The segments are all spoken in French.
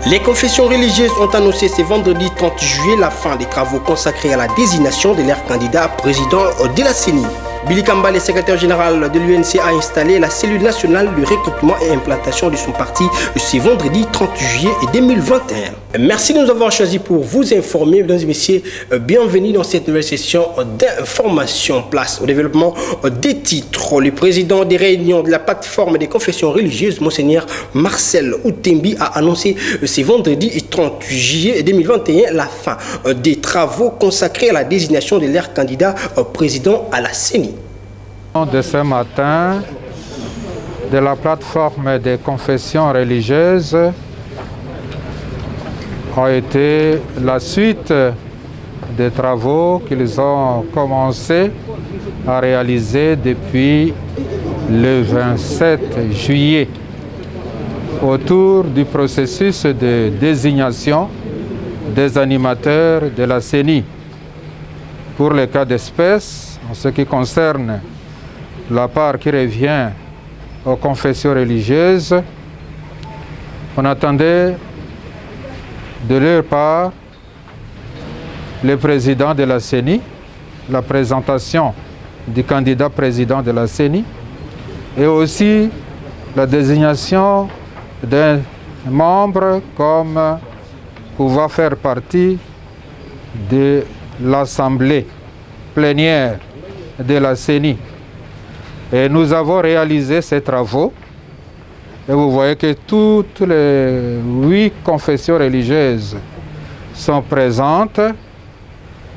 Les confessions religieuses ont annoncé ce vendredi 30 juillet la fin des travaux consacrés à la désignation de leur candidat président de la CENI. Billy Kamba, le secrétaire général de l'UNC, a installé la cellule nationale de recrutement et implantation de son parti ce vendredi 30 juillet 2021. Merci de nous avoir choisis pour vous informer, mesdames et messieurs. Bienvenue dans cette nouvelle session d'information. Place au développement des titres. Le président des réunions de la plateforme des confessions religieuses, Monseigneur Marcel Outembi, a annoncé ce vendredi 30 juillet 2021 la fin des travaux consacrés à la désignation de leur candidat président à la CENI. De ce matin, de la plateforme des confessions religieuses a été la suite des travaux qu'ils ont commencé à réaliser depuis le 27 juillet autour du processus de désignation des animateurs de la CENI. Pour les cas d'espèce, en ce qui concerne la part qui revient aux confessions religieuses, on attendait de leur part le président de la CENI, la présentation du candidat président de la CENI et aussi la désignation d'un membre comme pouvant faire partie de l'assemblée plénière de la CENI. Et nous avons réalisé ces travaux et vous voyez que toutes les 8 confessions religieuses sont présentes.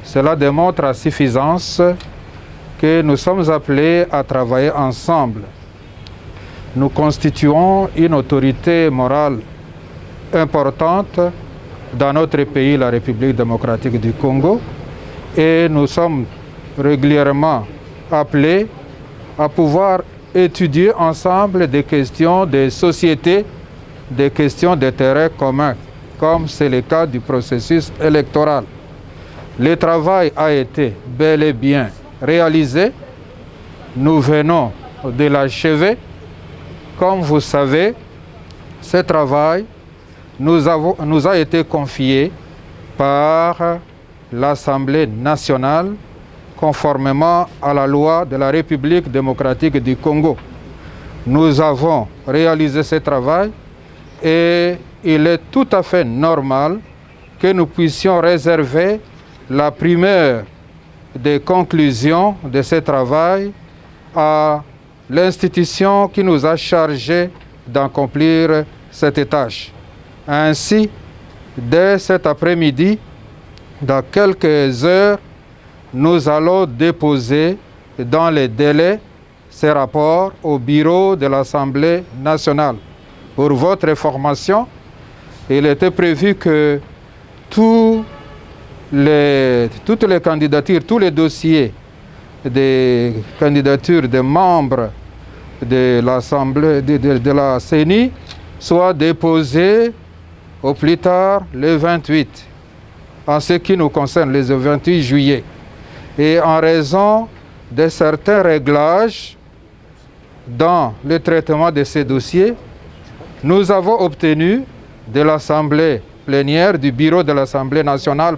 Cela démontre à suffisance que nous sommes appelés à travailler ensemble. Nous constituons une autorité morale importante dans notre pays, la République démocratique du Congo, et nous sommes régulièrement appelés à pouvoir étudier ensemble des questions de société, des questions d'intérêt commun, comme c'est le cas du processus électoral. Le travail a été bel et bien réalisé. Nous venons de l'achever. Comme vous savez, ce travail nous a été confié par l'Assemblée nationale conformément à la loi de la République démocratique du Congo. Nous avons réalisé ce travail et il est tout à fait normal que nous puissions réserver la primeur des conclusions de ce travail à l'institution qui nous a chargés d'accomplir cette tâche. Ainsi, dès cet après-midi, dans quelques heures, nous allons déposer dans les délais ces rapports au bureau de l'Assemblée nationale. Pour votre information, il était prévu que toutes les candidatures, tous les dossiers des candidatures des membres de l'Assemblée de la CENI soient déposés au plus tard le 28, en ce qui nous concerne, le 28 juillet. Et en raison de certains réglages dans le traitement de ces dossiers, nous avons obtenu de l'Assemblée plénière, du bureau de l'Assemblée nationale,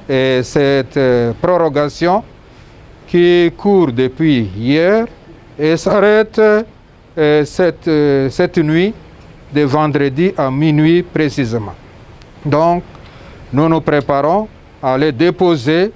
et cette prorogation qui court depuis hier et s'arrête cette nuit de vendredi à minuit précisément. Donc, nous nous préparons à aller déposer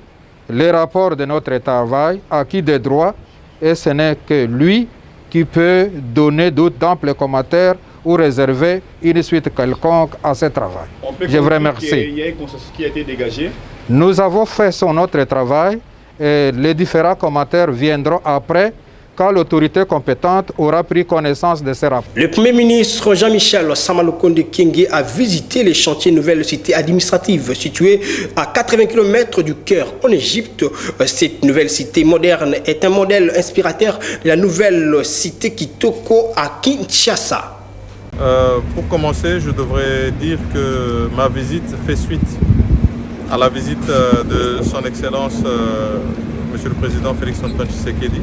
les rapports de notre travail acquis des droits et ce n'est que lui qui peut donner d'amples commentaires ou réserver une suite quelconque à ce travail. Je vous remercie. Il y a un consensus qui a été dégagé. Nous avons fait notre travail et les différents commentaires viendront après quand l'autorité compétente aura pris connaissance de ces rapports. Le Premier ministre Jean-Michel Samalukonde Kyenge a visité les chantiers nouvelles cités administratives situées à 80 km du Caire en Égypte. Cette nouvelle cité moderne est un modèle inspirateur de la nouvelle cité Kitoko à Kinshasa. Pour commencer, je devrais dire que ma visite fait suite à la visite de son Excellence Monsieur le Président Félix-Antoine Tshisekedi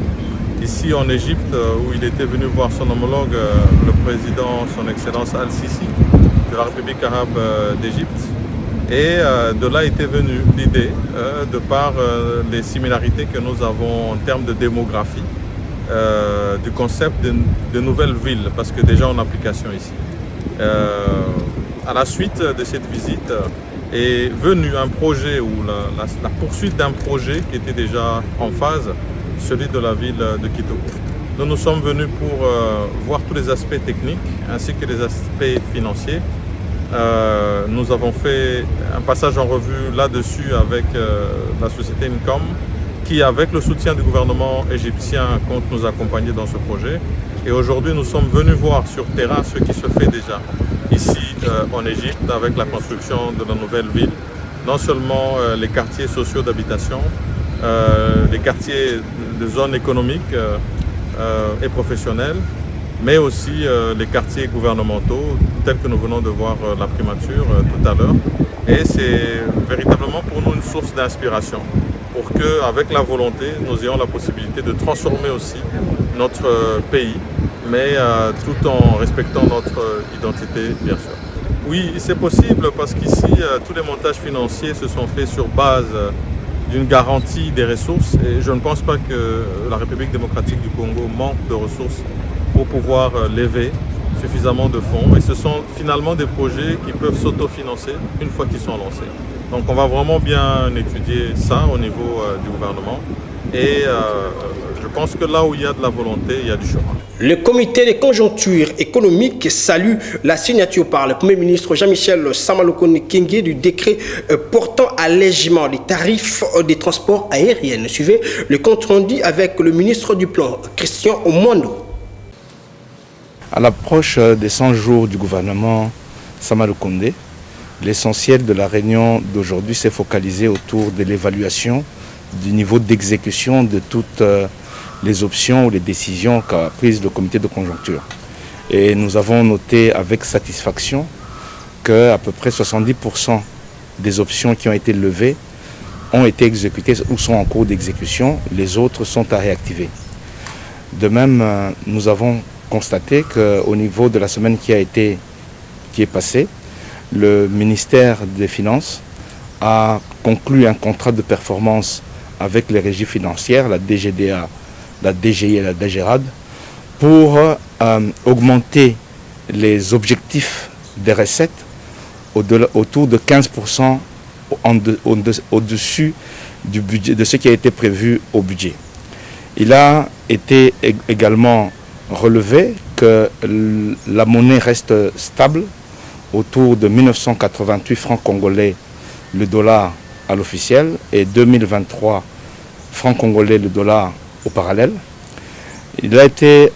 ici en Égypte où il était venu voir son homologue, le président, son Excellence Al-Sisi, qui de la République arabe d'Égypte. Et de là était venue l'idée, de par les similarités que nous avons en termes de démographie, du concept de nouvelles villes, parce que déjà en application ici. À la suite de cette visite est venu un projet, ou la poursuite d'un projet qui était déjà en phase, celui de la ville de Kitoko. Nous nous sommes venus pour voir tous les aspects techniques ainsi que les aspects financiers. Nous avons fait un passage en revue là-dessus avec la société Incom, qui, avec le soutien du gouvernement égyptien, compte nous accompagner dans ce projet. Et aujourd'hui, nous sommes venus voir sur terrain ce qui se fait déjà ici en Égypte avec la construction de la nouvelle ville. Non seulement les quartiers sociaux d'habitation, les quartiers de zones économiques et professionnelles, mais aussi les quartiers gouvernementaux, tels que nous venons de voir la primature tout à l'heure. Et c'est véritablement pour nous une source d'inspiration, pour qu'avec la volonté, nous ayons la possibilité de transformer aussi notre pays, mais tout en respectant notre identité, bien sûr. Oui, c'est possible parce qu'ici, tous les montages financiers se sont faits sur base d'une garantie des ressources, et je ne pense pas que la République démocratique du Congo manque de ressources pour pouvoir lever suffisamment de fonds. Et ce sont finalement des projets qui peuvent s'autofinancer une fois qu'ils sont lancés. Donc on va vraiment bien étudier ça au niveau du gouvernement. Et je pense que là où il y a de la volonté, il y a du chemin. Le comité de conjoncture économique salue la signature par le Premier ministre Jean-Michel Samalukonde Kyenge du décret portant allègement des tarifs des transports aériens. Suivez le compte rendu avec le ministre du Plan, Christian Omondo. À l'approche des 100 jours du gouvernement Samalukonde, l'essentiel de la réunion d'aujourd'hui s'est focalisé autour de l'évaluation du niveau d'exécution de toutes les options ou les décisions qu'a prises le comité de conjoncture. Et nous avons noté avec satisfaction qu'à peu près 70% des options qui ont été levées ont été exécutées ou sont en cours d'exécution. Les autres sont à réactiver. De même, nous avons constaté qu'au niveau de la semaine qui est passée, le ministère des Finances a conclu un contrat de performance avec les régies financières, la DGDA, la DGI et la DGRAD, pour augmenter les objectifs des recettes autour de 15% au-dessus du budget, de ce qui a été prévu au budget. Il a été également relevé que la monnaie reste stable autour de 1988 francs congolais le dollar à l'officiel et 2023 francs congolais le dollar au parallèle. Il a été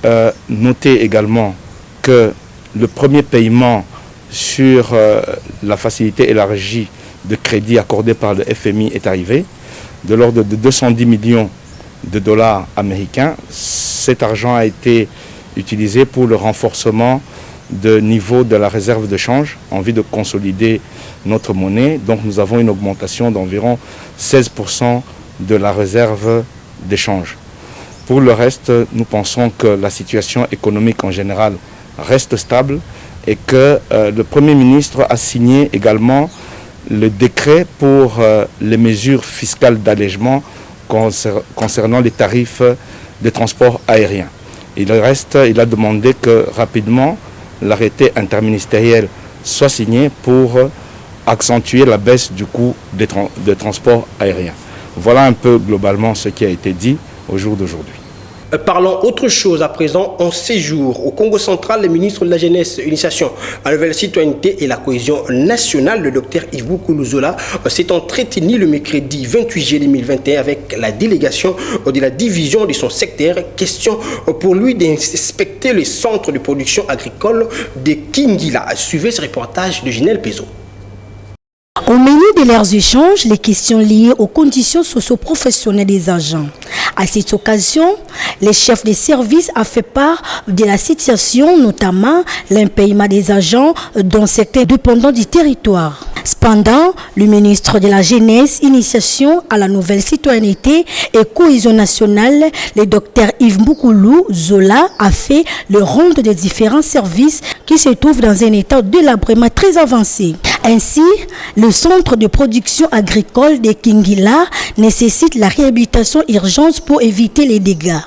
noté également que le premier paiement sur la facilité élargie de crédit accordée par le FMI est arrivé, de l'ordre de 210 millions de dollars américains. Cet argent a été utilisé pour le renforcement de niveau de la réserve de change en vue de consolider notre monnaie. Donc nous avons une augmentation d'environ 16% de la réserve d'échange. Pour le reste, nous pensons que la situation économique en général reste stable et que le Premier ministre a signé également le décret pour les mesures fiscales d'allègement concernant les tarifs des transports aériens. Il a demandé que rapidement l'arrêté interministériel soit signé pour accentuer la baisse du coût des transports aériens. Voilà un peu globalement ce qui a été dit au jour d'aujourd'hui. Parlons autre chose à présent. En séjour au Congo central, le ministre de la Jeunesse, Initiation à la nouvelle citoyenneté et la cohésion nationale, le docteur Yves Koulouzola, s'est entretenu le mercredi 28 juillet 2021 avec la délégation de la division de son secteur. Question pour lui d'inspecter les centres de production agricole de Kingila. Suivez ce reportage de Ginelle Pezo. Au menu de leurs échanges, les questions liées aux conditions socio-professionnelles des agents. À cette occasion, les chefs de service ont fait part de la situation, notamment l'impayement des agents dans certains dépendants du territoire. Cependant, le ministre de la Jeunesse, Initiation à la nouvelle citoyenneté et cohésion nationale, le docteur Yves Moukoulou Zola, a fait le ronde des différents services qui se trouvent dans un état de délabrement très avancé. Ainsi, le centre de production agricole de Kingila nécessite la réhabilitation urgente pour éviter les dégâts.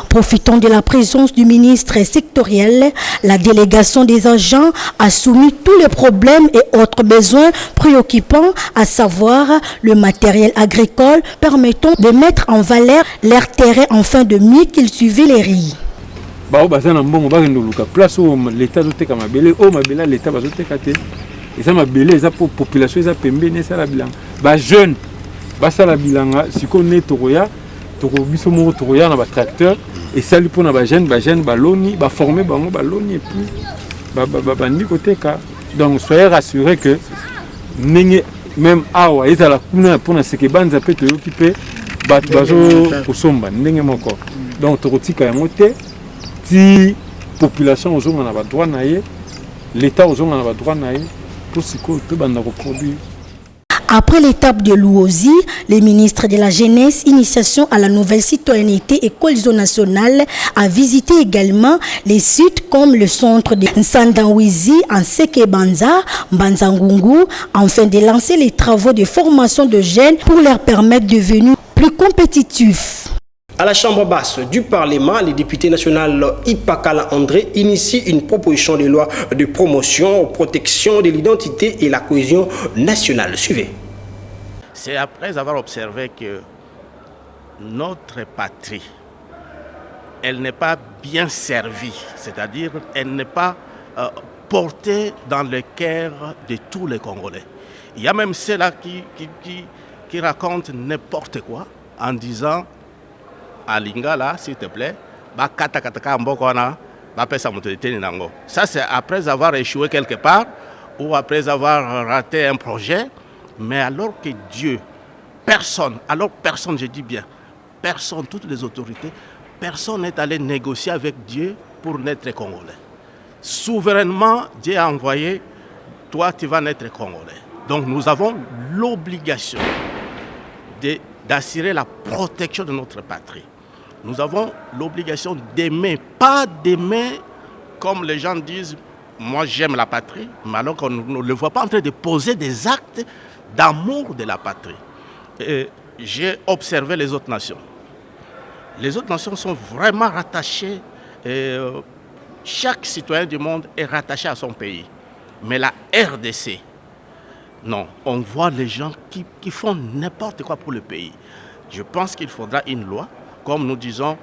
Profitant de la présence du ministre sectoriel, la délégation des agents a soumis tous les problèmes et autres besoins préoccupants, à savoir le matériel agricole permettant de mettre en valeur leur terrain afin de mieux cultiver les riz. biso moko tokoya na ba tracteur et sali pona ba jeune baloni ba former bango baloni et puis bandi koteka. Donc soyez rassurés que même awa ezala kuna pona seke banza pe to occupé bato bazo kosomba ndenge moko. Donc tokotika yango te ti population ozonga na ba droit na ye, l'état ozonga na ba droit na ye pour siko to banda ko produire. Après l'étape de l'Ouosi, le ministre de la Jeunesse, Initiation à la nouvelle citoyenneté et cohésion nationale a visité également les sites comme le centre de Nsandanwizi en Sekebanza, Mbanzangungu, afin de lancer les travaux de formation de jeunes pour leur permettre de devenir plus compétitifs. À la Chambre basse du Parlement, le député national Ipakala André initie une proposition de loi de promotion, protection de l'identité et la cohésion nationale. Suivez. C'est après avoir observé que notre patrie, elle n'est pas bien servie, c'est-à-dire elle n'est pas portée dans le cœur de tous les Congolais. Il y a même ceux-là qui racontent n'importe quoi en disant à Lingala, s'il te plaît, ça c'est après avoir échoué quelque part ou après avoir raté un projet. Mais alors que Dieu, personne, je dis bien, personne, toutes les autorités, personne n'est allé négocier avec Dieu pour naître Congolais. Souverainement, Dieu a envoyé, toi tu vas naître Congolais. Donc nous avons l'obligation d'assurer la protection de notre patrie. Nous avons l'obligation d'aimer, pas d'aimer comme les gens disent, moi j'aime la patrie, mais alors qu'on ne le voit pas en train de poser des actes d'amour de la patrie. J'ai observé les autres nations. Les autres nations sont vraiment rattachées, chaque citoyen du monde est rattaché à son pays. Mais la RDC, non, on voit les gens qui font n'importe quoi pour le pays. Je pense qu'il faudra une loi. Comme nous disons,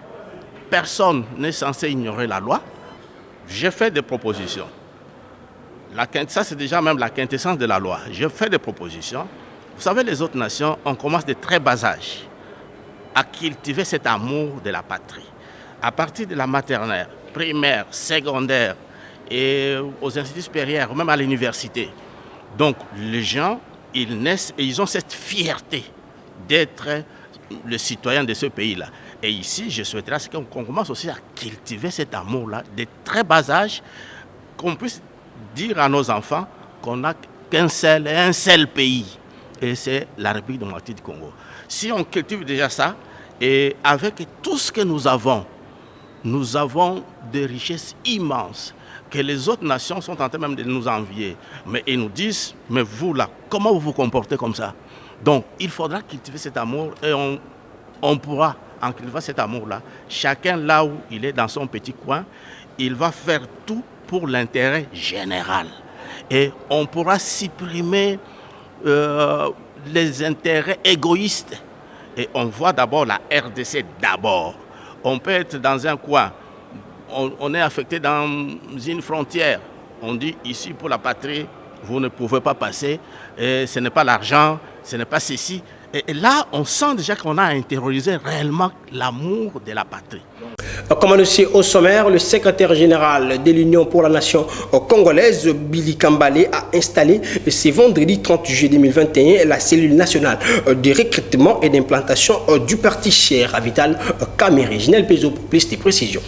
personne n'est censé ignorer la loi. J'ai fait des propositions. Ça, c'est déjà même la quintessence de la loi. J'ai fait des propositions. Vous savez, les autres nations, on commence de très bas âge à cultiver cet amour de la patrie. À partir de la maternelle, primaire, secondaire et aux instituts supérieurs, même à l'université. Donc, les gens, ils naissent et ils ont cette fierté d'être le citoyen de ce pays-là. Et ici, je souhaiterais qu'on commence aussi à cultiver cet amour-là, de très bas âge, qu'on puisse dire à nos enfants qu'on n'a un seul pays, et c'est la République démocratique du Congo. Si on cultive déjà ça, et avec tout ce que nous avons des richesses immenses, que les autres nations sont en train même de nous envier. Mais ils nous disent, mais vous là, comment vous vous comportez comme ça? Donc, il faudra cultiver cet amour et on pourra, en cultivant cet amour-là, chacun là où il est dans son petit coin, il va faire tout pour l'intérêt général. Et on pourra supprimer les intérêts égoïstes. Et on voit d'abord la RDC d'abord. On peut être dans un coin, on est affecté dans une frontière. On dit ici pour la patrie, vous ne pouvez pas passer, et ce n'est pas l'argent, ce n'est pas ceci. Et là, on sent déjà qu'on a intériorisé réellement l'amour de la patrie. Comme annoncé au sommaire, le secrétaire général de l'Union pour la nation congolaise, Billy Kambale, a installé ce vendredi 30 juillet 2021 la cellule nationale de recrutement et d'implantation du parti cher à Vital Kamere. Ginel Pezo pour plus de précisions.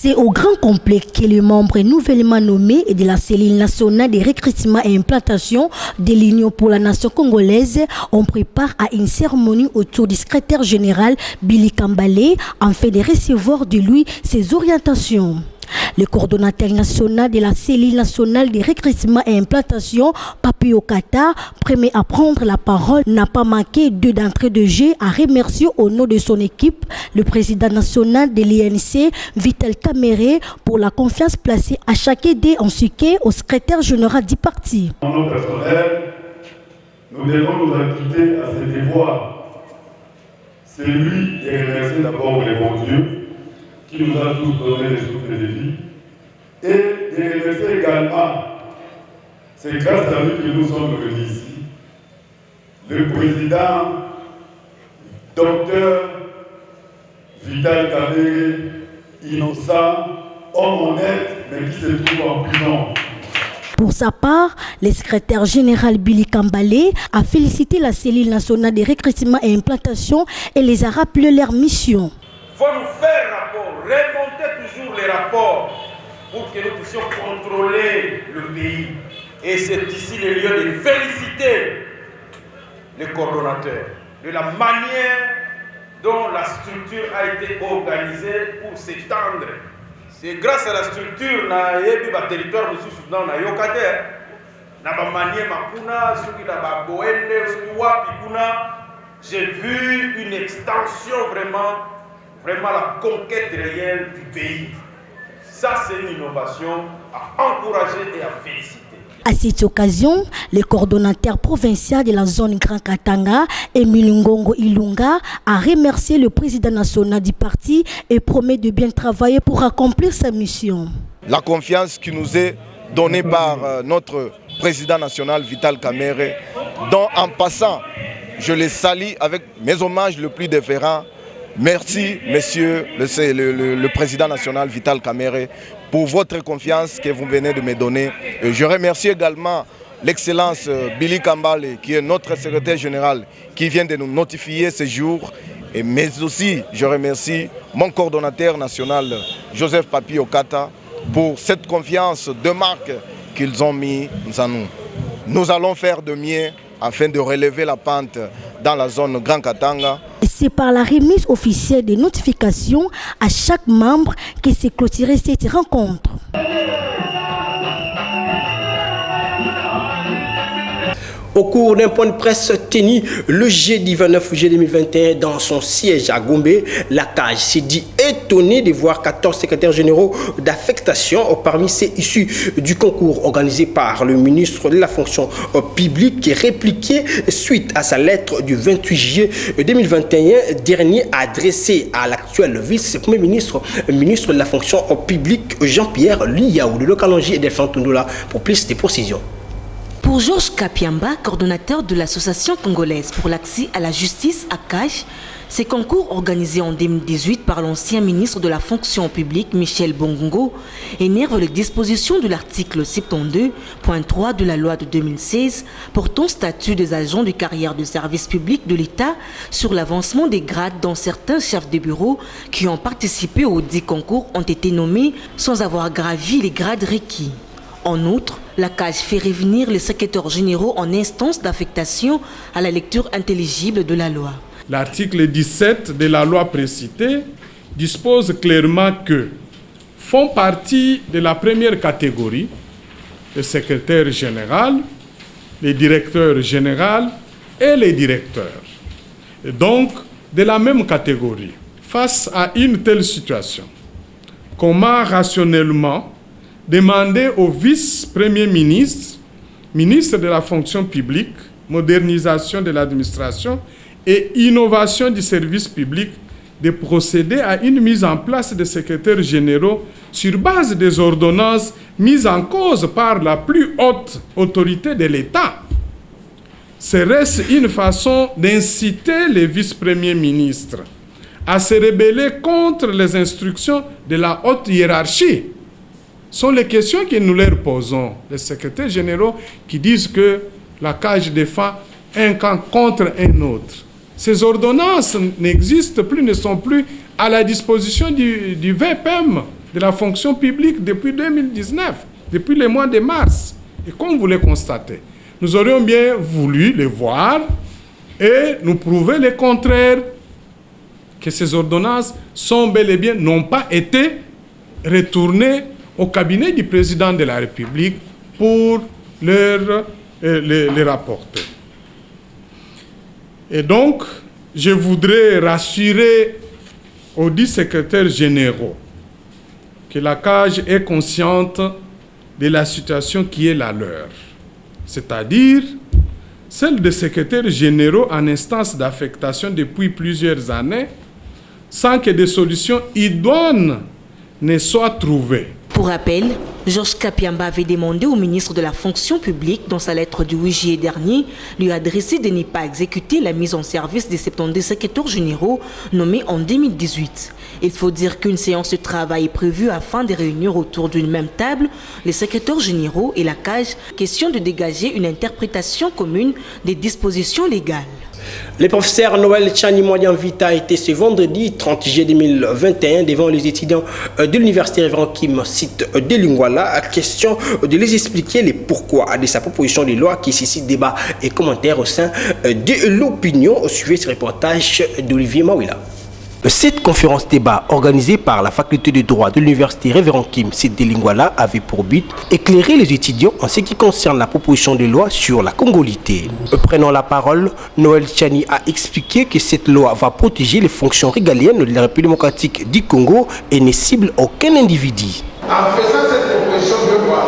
C'est au grand complet que les membres nouvellement nommés de la cellule nationale de recrutement et implantation de l'Union pour la nation congolaise ont pris part à une cérémonie autour du secrétaire général Billy Kambale afin de recevoir de lui ses orientations. Le coordonnateur national de la cellule nationale de recrutement et implantation, Papi Okata, premier à prendre la parole, n'a pas manqué d'entrée de jeu à remercier au nom de son équipe le président national de l'INC, Vital Kamerhe, pour la confiance placée à chaque aidé ainsi qu'au secrétaire général du parti. En nom personnel, nous devons nous acquitter à ce devoir. C'est lui qui remercie d'abord les bons dieux qui nous a tous donné le souffle de vie, et de remercier également, c'est grâce à lui que nous sommes venus ici, le président, docteur Vital Kamerhe, innocent, homme honnête, mais qui se trouve en prison. Pour sa part, le secrétaire général Billy Kambale a félicité la cellule nationale de recrutement et implantation et les a rappelé leur mission. Il faut nous faire rapport, remonter toujours les rapports pour que nous puissions contrôler le pays. Et c'est ici le lieu de féliciter les coordonnateurs de la manière dont la structure a été organisée pour s'étendre. C'est grâce à la structure na yebi ba territoire de Soudan na Yokater na ba manier makuna suki na ba boende suki wapi kuna, j'ai vu une extension vraiment la conquête réelle du pays. Ça, c'est une innovation à encourager et à féliciter. À cette occasion, le coordonnateur provincial de la zone Grand Katanga, Emile Ngongo Ilunga, a remercié le président national du parti et promet de bien travailler pour accomplir sa mission. La confiance qui nous est donnée par notre président national Vital Kamerhe, dont en passant, je les salue avec mes hommages le plus déférents. Merci, monsieur le président national Vital Kamerhe, pour votre confiance que vous venez de me donner. Et je remercie également l'excellence Billy Kambale, qui est notre secrétaire général, qui vient de nous notifier ce jour. Mais aussi, je remercie mon coordonnateur national, Joseph Papi Okata, pour cette confiance de marque qu'ils ont mis en nous. Nous allons faire de mieux afin de relever la pente dans la zone Grand Katanga. C'est par la remise officielle des notifications à chaque membre que s'est clôturée cette rencontre. Au cours d'un point de presse tenu le jeudi 29 juillet 2021 dans son siège à Gombe, la CAJ s'est dit étonnée de voir 14 secrétaires généraux d'affectation parmi ceux issus du concours organisé par le ministre de la fonction publique et répliqué suite à sa lettre du 28 juillet 2021 dernier adressée à l'actuel vice-premier ministre, ministre de la fonction publique Jean-Pierre Liaou de Lokalongi et Delphine Tundula pour plus de précisions. Pour Georges Kapiamba, coordonnateur de l'Association congolaise pour l'accès à la justice à CAJ, ces concours organisés en 2018 par l'ancien ministre de la fonction publique Michel Bongongo énervent les dispositions de l'article 72.3 de la loi de 2016 portant statut des agents de carrière de service public de l'État sur l'avancement des grades dont certains chefs de bureau qui ont participé aux 10 concours ont été nommés sans avoir gravi les grades requis. En outre, la CAJ fait revenir les secrétaires généraux en instance d'affectation à la lecture intelligible de la loi. L'article 17 de la loi précitée dispose clairement que font partie de la première catégorie le secrétaire général, les directeurs généraux et les directeurs. Et donc, de la même catégorie. Face à une telle situation, comment rationnellement demander au vice-premier ministre, ministre de la fonction publique, modernisation de l'administration et innovation du service public de procéder à une mise en place des secrétaires généraux sur base des ordonnances mises en cause par la plus haute autorité de l'État. Serait-ce une façon d'inciter les vice-premiers ministres à se rebeller contre les instructions de la haute hiérarchie? Ce sont les questions que nous leur posons, les secrétaires généraux qui disent que la CAJ défend un camp contre un autre. Ces ordonnances n'existent plus, ne sont plus à la disposition du VPM. de la fonction publique depuis 2019, depuis le mois de mars. Et comme vous le constatez, nous aurions bien voulu les voir et nous prouver le contraire, que ces ordonnances sont bel et bien, n'ont pas été retournées au cabinet du président de la République pour les rapporter. Et donc, je voudrais rassurer aux 10 secrétaires généraux que la CAJ est consciente de la situation qui est la leur, c'est-à-dire celle des secrétaires généraux en instance d'affectation depuis plusieurs années, sans que des solutions idoines ne soient trouvées. Pour rappel, Georges Kapiamba avait demandé au ministre de la fonction publique, dans sa lettre du 8 juillet dernier, lui adresser de ne pas exécuter la mise en service des 72 secrétaires généraux nommés en 2018. Il faut dire qu'une séance de travail est prévue afin de réunir autour d'une même table les secrétaires généraux et la CAJ, question de dégager une interprétation commune des dispositions légales. Le professeur Noël Tchani Mwadianvita a été ce vendredi 30 juillet 2021 devant les étudiants de l'université Révérend Kim, site de Lingwala, à question de les expliquer les pourquoi de sa proposition de loi qui suscite débat et commentaires au sein de l'opinion. Suivez ce reportage d'Olivier Mawila. Cette conférence débat organisée par la faculté de droit de l'université Révérend Kim, site de Lingwala, avait pour but éclairer les étudiants en ce qui concerne la proposition de loi sur la congolité. Prenant la parole, Noël Tchani a expliqué que cette loi va protéger les fonctions régaliennes de la République démocratique du Congo et ne cible aucun individu. En faisant cette proposition de loi,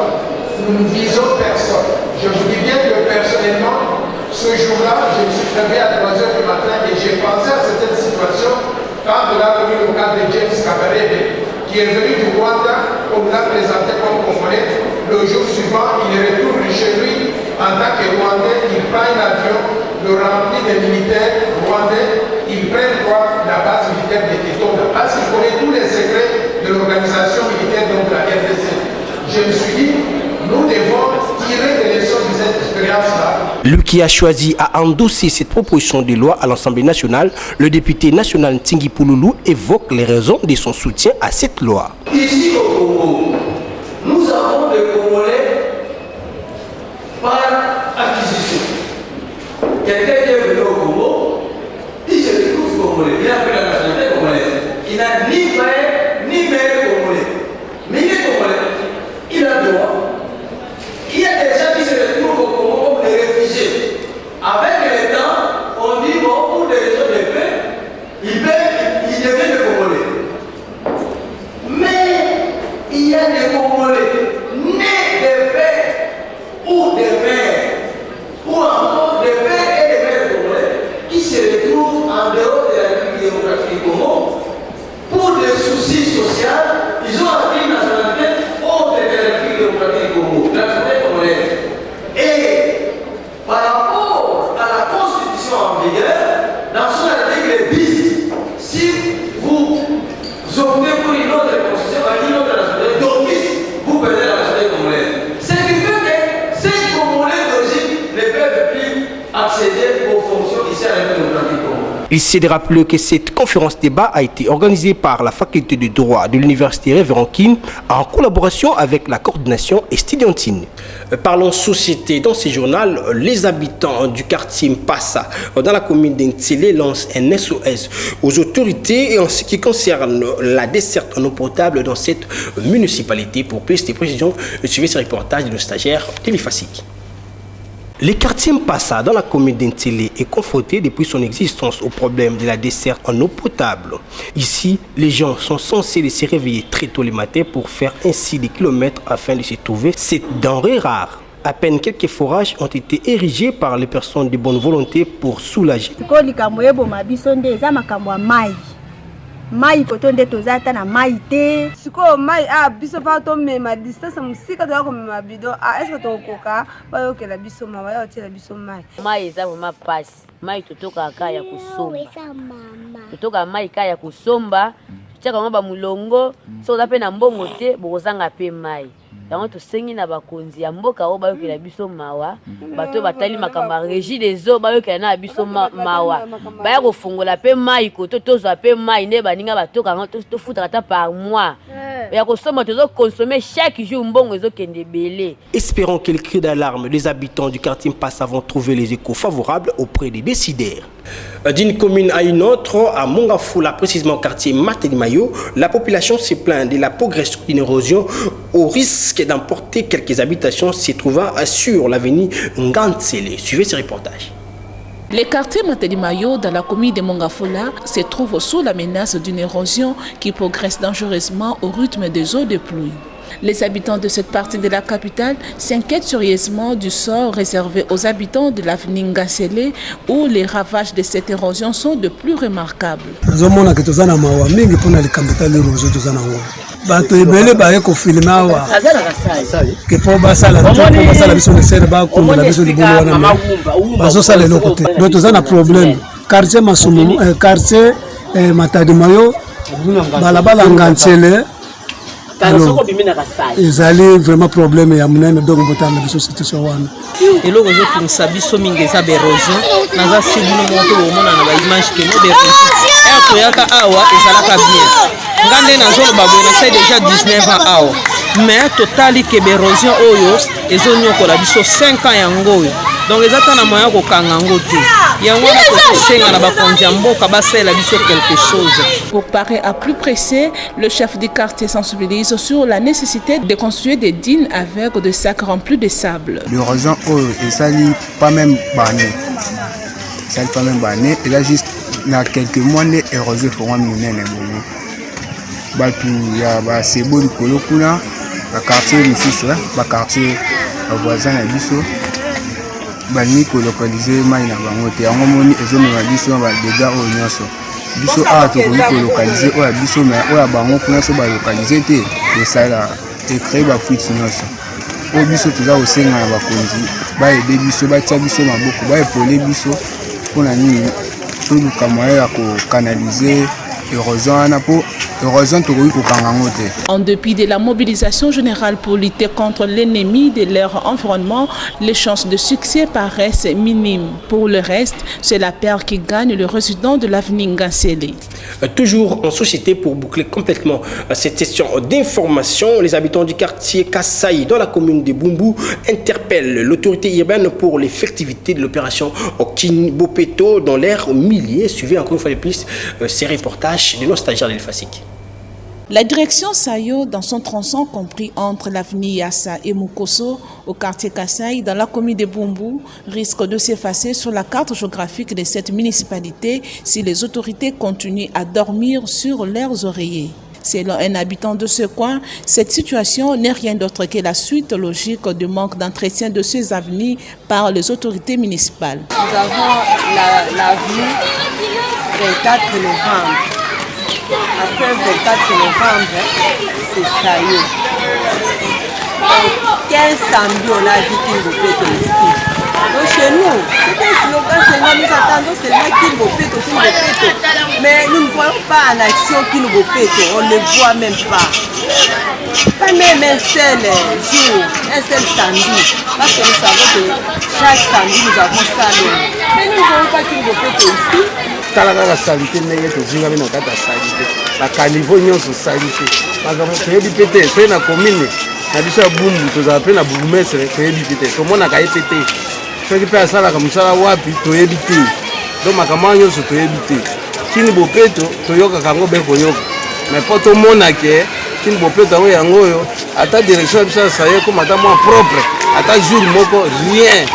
nous ne visons personne. Je vous dis bien que personnellement, ce jour-là, je me suis levé à 3 h du matin et j'ai pensé à cette situation. Quand on a connu le cas de James Kabarebe, qui est venu du Rwanda, on l'a présenté comme Congolais. Le jour suivant, il retourne chez lui en tant que Rwandais. Il prend un avion, le remplit de militaires rwandais. Il prend la base militaire de Tétonda, parce qu'il connaît tous les secrets de l'organisation militaire de la RDC. Je me suis dit, nous devons tirer des leçons de cette expérience-là. Lui qui a choisi à endosser cette proposition de loi à l'Assemblée nationale, le député national Ntingi Pouloulou évoque les raisons de son soutien à cette loi. Ici au Congo, nous avons des Congolais par acquisition. Quelqu'un qui est venu au Congo, il se retrouve Congolais, il a pris la nationalité congolaise. Il n'a ni père, ni mère congolais. Mais il est Congolais, il a droit. Il y a des gens qui se retrouvent au Congo comme des réfugiés. Avec le temps, on dit bon, pour des raisons de paix, ils deviennent des Congolais. Mais il y a des Congolais nés de père ou de mère, ou encore de père et de mère congolais, qui se retrouvent en dehors de la République démocratique du Congo. Pour des soucis sociaux, ils ont appris une nationalité autre de la République démocratique du Congo. Et par rapport à la constitution en vigueur, dans son article 10, si vous optez pour une autre constitution, une autre nationalité d'office, vous perdez la nationalité congolaise. Ce qui fait que ces Congolais d'origine ne peuvent plus accéder aux fonctions ici à la République démocratique du Congo. Il s'est de rappeler que cette conférence débat a été organisée par la faculté de droit de l'université Révérend Kim en collaboration avec la coordination estudiantine. Parlons société. Dans ce journal, les habitants du quartier Mpassa dans la commune d'Ntélé lancent un SOS aux autorités en ce qui concerne la desserte en eau potable dans cette municipalité. Pour plus de précisions, suivez ce reportage de nos stagiaires Téléfasik. Le quartier Mpassa dans la commune d'Ntélé est confronté depuis son existence au problème de la desserte en eau potable. Ici, les gens sont censés se réveiller très tôt le matin pour faire ainsi des kilomètres afin de se trouver cette denrée rare. À peine quelques forages ont été érigés par les personnes de bonne volonté pour soulager. mai kotonde tozata na mai te siko mai biso pa to mema distance musika to ko mema bido est-ce que to koka ba yo ke la biso ma ba yo tela biso mai eza ma passe mai totoka kaya kusomba totoka mai kaya kusomba chaka ngaba mulongo so za pe na mbongo te bokozanga pe mai yango to sengi na bakonzi ya mboka o ba yo ke la biso mawa bato batali makamba régie des eaux ba yo ke na biso mawa ba ya kofungola pe mai ko to tozwa pe mai ne baninga batoka to futa ta par mois ya kosomba tozo consommer chaque jour mbongo ezokende belé. Espérons que les cris d'alarme des habitants du quartier Mpassa vont trouver les échos favorables auprès des décideurs. D'une commune à une autre, à Mongafula, précisément au quartier Matelimayo, la population se plaint de la progression d'une érosion au risque d'emporter quelques habitations se trouvant sur l'avenue Ngantsele. Suivez ce reportage. Les quartiers Matelimayo dans la commune de Mongafula se trouvent sous la menace d'une érosion qui progresse dangereusement au rythme des eaux de pluie. Les habitants de cette partie de la capitale s'inquiètent sérieusement du sort réservé aux habitants de l'avenue Ngantsele où les ravages de cette érosion sont de plus remarquables. Bato ebele ba eko filma wa ke po basala biso lesere ba ko la biso libolo wana bazo sala le côté donc tozana problème quartier Masumu quartier Matelimayo balabala Ngantsele ezali vraiment problème ya munene donc botana biso situation wana eloko zo kumisa biso mingi eza berosion naza sibuno moto omona na ba image ke no berosion toyaka awa ezalaka bien ngande nazolo babwe na sai déjà 19 ans awa mais totali ke berosion oyo ezonyokola biso 5 ans yango donc ezata na moya kokanga ngo te yango na kosenga na bakonzi mboka basela biso quelque chose. Pour parer à plus pressé, le chef du quartier sensibilise sur la nécessité de construire des dînes avec des sacs remplis de sable. L'érosion est sali pas même banné. Ça pas même banné et là juste dans quelques mois les érosions feront minene bomo. Batu ya ba sebo likolo kuna ba quartier mususu ba quartier voisin na biso bani ko localiser mai na bango te yango moni ezomema biso ba dégâts o nyonso biso a to ko localiser o biso mais o bango kuna so ba localiser te de sala et créer ba fuite nyonso o biso toza osenga na bakonzi ba aider biso ba tia biso maboko ba epole biso pona nini to luka moya ya ko canaliser érosion pour En dépit de la mobilisation générale pour lutter contre l'ennemi de leur environnement, les chances de succès paraissent minimes. Pour le reste, c'est la paire qui gagne le résident de l'avenue Ngantsele. Toujours en société pour boucler complètement cette session d'information, les habitants du quartier Kassaï dans la commune de Bumbu interpellent l'autorité urbaine pour l'effectivité de l'opération Kinbopeto dans l'air millier. Suivez encore une fois de plus ces reportages de nos stagiaires de l'EFASIC. La direction Sayo, dans son tronçon compris entre l'avenue Yassa et Mukoso, au quartier Kassaï, dans la commune de Bumbu, risque de s'effacer sur la carte géographique de cette municipalité si les autorités continuent à dormir sur leurs oreillers. Selon un habitant de ce coin, cette situation n'est rien d'autre que la suite logique du manque d'entretien de ces avenues par les autorités municipales. Nous avons l'avenue 24 novembre. Après 24 novembre, c'est Sayo. 15 samedi, on a dit qu'il vous pète ici. Donc chez nous, c'est un slogan seulement, nous attendons seulement qu'il vous pète, qu'il vous pète. Mais nous ne voyons pas en action qu'il vous pète, on ne le voit même pas. Pas même un seul jour, un seul samedi. Parce que nous savons que chaque samedi, nous avons ça. Mais nous ne voyons pas qu'il vous pète ici. talaka la salite ndenge tozinga na kata salite la caniveau nyonso salite makambo toyebi pe te soki na commune na biso ya Bumbu tozala pe na bourgmestre toyebi pe te tomonaka ye pe te soki mpe asalaka mosala wapi toyebi te donc makambo nyonso toyebi te kini bopeto toyokaka yango be koyoka mais mpo tomona ke kini bopeto yango yango oyo ata direction ya biso ya saye comme ata mwa propre ata jour moko rien.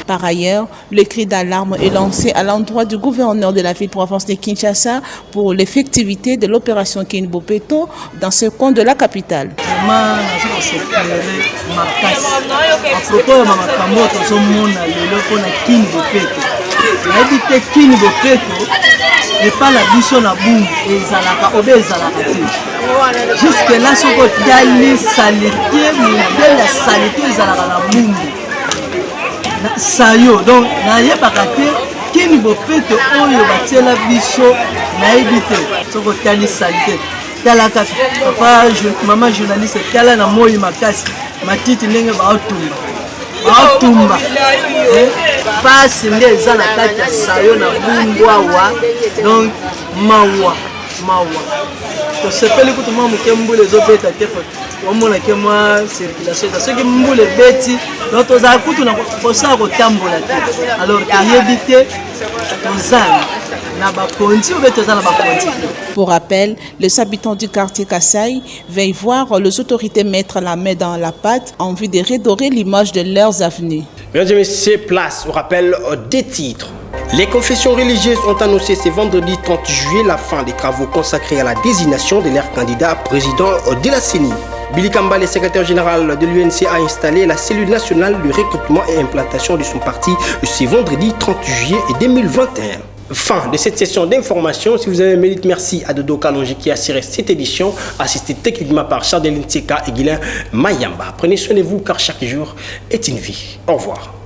Par ailleurs, le cri d'alarme est lancé à l'endroit du gouverneur de la ville-province de Kinshasa pour l'effectivité de l'opération Kinbopeto dans ce coin de la capitale. Et pas la biso na boum et zalaka obe zalaka te jusque là ce que d'aller salité mais la salité zalaka na boum sayo donc na yebaka te kini bopeto oyo batiela biso na ebite ce que d'aller salité talaka papa maman journaliste tala na moyi makasi matiti ndenge baotumba baotumba pasi nde eza na kati ya sayo na bumbu awa donc mawa tosepeli kutu mwa moke mbula ezobeta te omonake mwa circulation eza soki mbula ebeti donc tozala kutu na kosala kotambola te alors toyebi te tozala na bakonzi obe tozala bakonzi te. Pour rappel, les habitants du quartier Kassai veillent voir les autorités mettre la main dans la pâte en vue de redorer l'image de leurs avenues. Mesdames et messieurs, place au rappel des titres. Les confessions religieuses ont annoncé ce vendredi 30 juillet la fin des travaux consacrés à la désignation de leur candidat président de la CENI. Billy Kamba, le secrétaire général de l'UNC, a installé la cellule nationale de recrutement et implantation de son parti ce vendredi 30 juillet 2021. Fin de cette session d'information. Si vous avez mérite, merci à Dodo Kalonji qui a assuré cette édition, assisté techniquement par Chardeline Tseka et Guilain Mayamba. Prenez soin de vous car chaque jour est une vie. Au revoir.